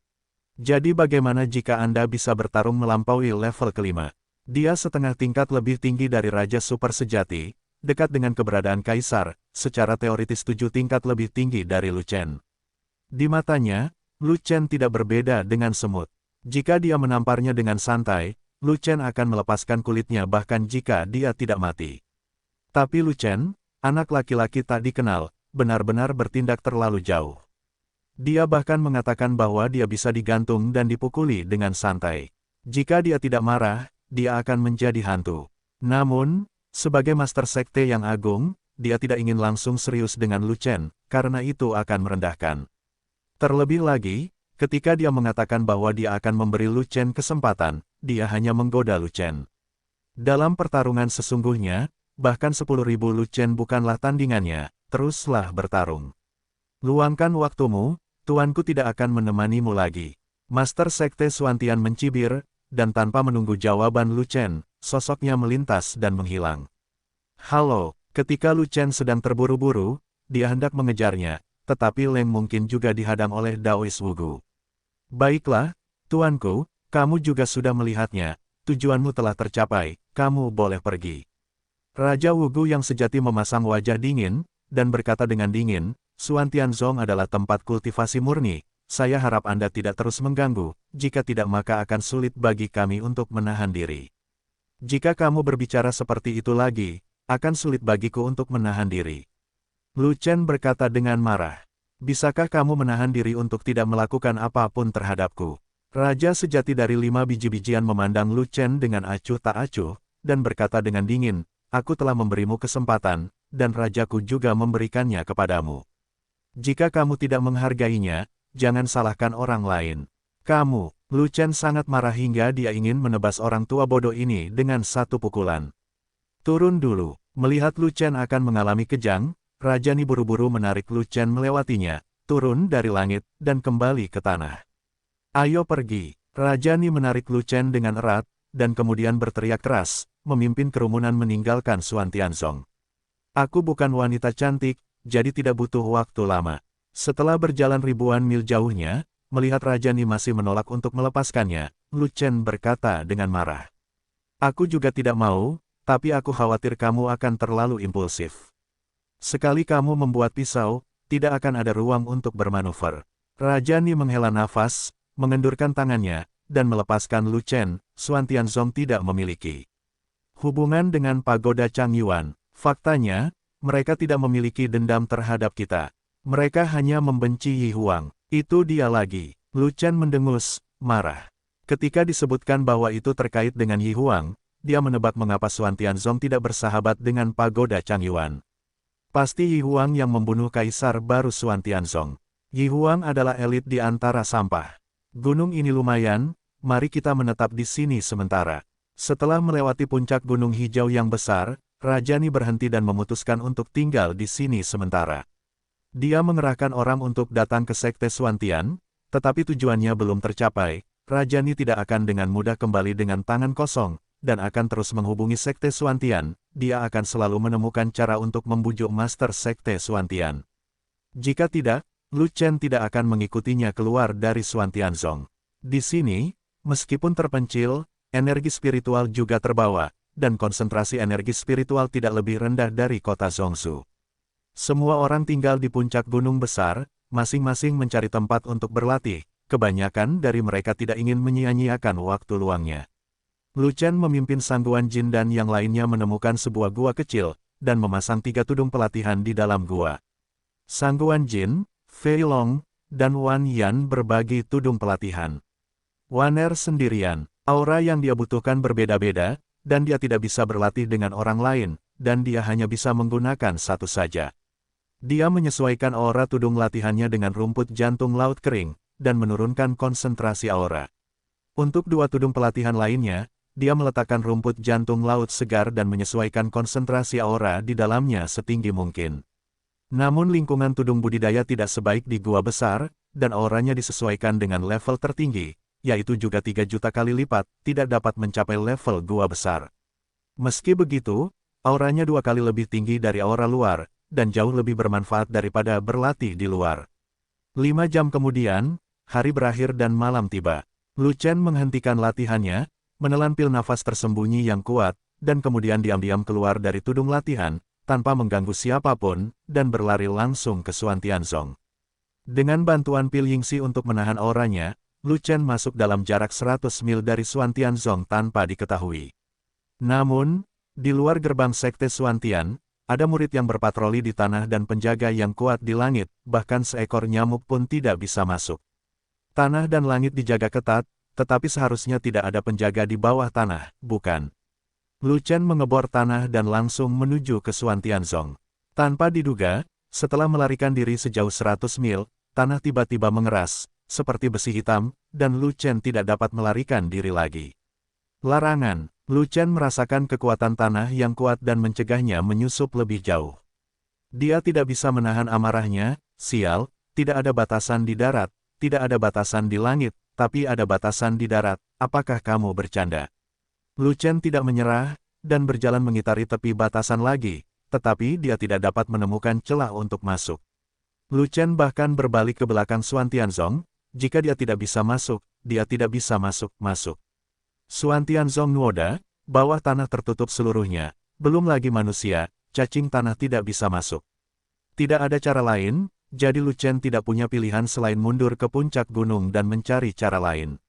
Jadi bagaimana jika Anda bisa bertarung melampaui level kelima? Dia setengah tingkat lebih tinggi dari Raja Super sejati, dekat dengan keberadaan Kaisar, secara teoritis 7 tingkat lebih tinggi dari Lu Chen. Di matanya, Lu Chen tidak berbeda dengan semut. Jika dia menamparnya dengan santai, Lu Chen akan melepaskan kulitnya bahkan jika dia tidak mati. Tapi Lu Chen, anak laki-laki tak dikenal, benar-benar bertindak terlalu jauh. Dia bahkan mengatakan bahwa dia bisa digantung dan dipukuli dengan santai. Jika dia tidak marah, dia akan menjadi hantu. Namun, sebagai Master Sekte yang agung, dia tidak ingin langsung serius dengan Lu Chen, karena itu akan merendahkan. Terlebih lagi, ketika dia mengatakan bahwa dia akan memberi Lu Chen kesempatan, dia hanya menggoda Lu Chen. Dalam pertarungan sesungguhnya, bahkan 10.000 Lu Chen bukanlah tandingannya, teruslah bertarung. Luangkan waktumu, tuanku tidak akan menemanimu lagi. Master Sekte Xuantian mencibir, dan tanpa menunggu jawaban Lu Chen, sosoknya melintas dan menghilang. Halo, ketika Lu Chen sedang terburu-buru, dia hendak mengejarnya, tetapi Leng mungkin juga dihadang oleh Daois Wugu. Baiklah, tuanku, kamu juga sudah melihatnya, tujuanmu telah tercapai, kamu boleh pergi. Raja Wugu yang sejati memasang wajah dingin, dan berkata dengan dingin, Xuantian Zong adalah tempat kultivasi murni, saya harap Anda tidak terus mengganggu, jika tidak maka akan sulit bagi kami untuk menahan diri. Jika kamu berbicara seperti itu lagi, akan sulit bagiku untuk menahan diri. Lu Chen berkata dengan marah. Bisakah kamu menahan diri untuk tidak melakukan apapun terhadapku? Raja sejati dari 5 biji-bijian memandang Lu Chen dengan acuh tak acuh, dan berkata dengan dingin, aku telah memberimu kesempatan, dan rajaku juga memberikannya kepadamu. Jika kamu tidak menghargainya, jangan salahkan orang lain. Kamu, Lu Chen sangat marah hingga dia ingin menebas orang tua bodoh ini dengan satu pukulan. Turun dulu. Melihat Lu Chen akan mengalami kejang, Raja Ni buru-buru menarik Lu Chen melewatinya, turun dari langit, dan kembali ke tanah. Ayo pergi. Raja Ni menarik Lu Chen dengan erat, dan kemudian berteriak keras, memimpin kerumunan meninggalkan Xuantian Zong. Aku bukan wanita cantik, jadi tidak butuh waktu lama. Setelah berjalan ribuan mil jauhnya, melihat Raja Ni masih menolak untuk melepaskannya, Lu Chen berkata dengan marah. Aku juga tidak mau, tapi aku khawatir kamu akan terlalu impulsif. Sekali kamu membuat pisau, tidak akan ada ruang untuk bermanuver. Raja Ni menghela nafas, mengendurkan tangannya, dan melepaskan Lu Chen. Xuan Tianzong tidak memiliki hubungan dengan pagoda Changyuan. Faktanya, mereka tidak memiliki dendam terhadap kita. Mereka hanya membenci Yi Huang. Itu dia lagi. Lu Chen mendengus, marah. Ketika disebutkan bahwa itu terkait dengan Yi Huang, dia menebak mengapa Xuan Tianzong tidak bersahabat dengan pagoda Changyuan. Pasti Yi Huang yang membunuh kaisar baru Xuan Tianzong. Yi Huang adalah elit di antara sampah. Gunung ini lumayan, mari kita menetap di sini sementara. Setelah melewati puncak gunung hijau yang besar, Raja Ni berhenti dan memutuskan untuk tinggal di sini sementara. Dia mengerahkan orang untuk datang ke Sekte Xuantian, tetapi tujuannya belum tercapai. Raja Ni tidak akan dengan mudah kembali dengan tangan kosong, dan akan terus menghubungi Sekte Xuantian. Dia akan selalu menemukan cara untuk membujuk Master Sekte Xuantian. Jika tidak, Lu Chen tidak akan mengikutinya keluar dari Xuan Tianzong. Di sini, meskipun terpencil, energi spiritual juga terbawa, dan konsentrasi energi spiritual tidak lebih rendah dari kota Zhongshu. Semua orang tinggal di puncak gunung besar, masing-masing mencari tempat untuk berlatih. Kebanyakan dari mereka tidak ingin menyia-nyiakan waktu luangnya. Lu Chen memimpin Sangguan Jin dan yang lainnya menemukan sebuah gua kecil, dan memasang 3 tudung pelatihan di dalam gua. Sangguan Jin, Fei Long, dan Wan Yan berbagi tudung pelatihan. Waner sendirian, aura yang dia butuhkan berbeda-beda, dan dia tidak bisa berlatih dengan orang lain, dan dia hanya bisa menggunakan satu saja. Dia menyesuaikan aura tudung latihannya dengan rumput jantung laut kering, dan menurunkan konsentrasi aura. Untuk 2 tudung pelatihan lainnya, dia meletakkan rumput jantung laut segar dan menyesuaikan konsentrasi aura di dalamnya setinggi mungkin. Namun lingkungan tudung budidaya tidak sebaik di gua besar, dan auranya disesuaikan dengan level tertinggi, yaitu juga 3 juta kali lipat, tidak dapat mencapai level gua besar. Meski begitu, auranya 2 kali lebih tinggi dari aura luar, dan jauh lebih bermanfaat daripada berlatih di luar. 5 jam kemudian, hari berakhir dan malam tiba. Lu Chen menghentikan latihannya, menelan pil nafas tersembunyi yang kuat, dan kemudian diam-diam keluar dari tudung latihan, tanpa mengganggu siapapun, dan berlari langsung ke Xuan Tianzong. Dengan bantuan pil Yingxi untuk menahan auranya, Lu Chen masuk dalam jarak 100 mil dari Xuan Tianzong tanpa diketahui. Namun, di luar gerbang Sekte Xuantian, ada murid yang berpatroli di tanah dan penjaga yang kuat di langit, bahkan seekor nyamuk pun tidak bisa masuk. Tanah dan langit dijaga ketat, tetapi seharusnya tidak ada penjaga di bawah tanah, bukan? Lu Chen mengebor tanah dan langsung menuju ke Xuan Tianzong. Tanpa diduga, setelah melarikan diri sejauh 100 mil, tanah tiba-tiba mengeras, seperti besi hitam, dan Lu Chen tidak dapat melarikan diri lagi. Larangan. Lu Chen merasakan kekuatan tanah yang kuat dan mencegahnya menyusup lebih jauh. Dia tidak bisa menahan amarahnya, sial, tidak ada batasan di darat, tidak ada batasan di langit, tapi ada batasan di darat, apakah kamu bercanda? Lu Chen tidak menyerah, dan berjalan mengitari tepi batasan lagi, tetapi dia tidak dapat menemukan celah untuk masuk. Lu Chen bahkan berbalik ke belakang Xuan Tianzong, jika dia tidak bisa masuk, dia tidak bisa masuk. Xuan Tianzong Nuoda, bawah tanah tertutup seluruhnya, belum lagi manusia, cacing tanah tidak bisa masuk. Tidak ada cara lain, jadi Lu Chen tidak punya pilihan selain mundur ke puncak gunung dan mencari cara lain.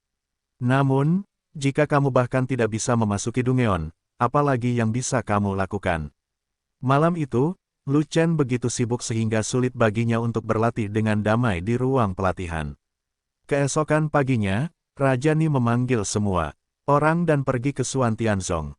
Namun, jika kamu bahkan tidak bisa memasuki Dungeon, apalagi yang bisa kamu lakukan? Malam itu, Lu Chen begitu sibuk sehingga sulit baginya untuk berlatih dengan damai di ruang pelatihan. Keesokan paginya, Raja Ni memanggil semua orang dan pergi ke Xuan Tianzong.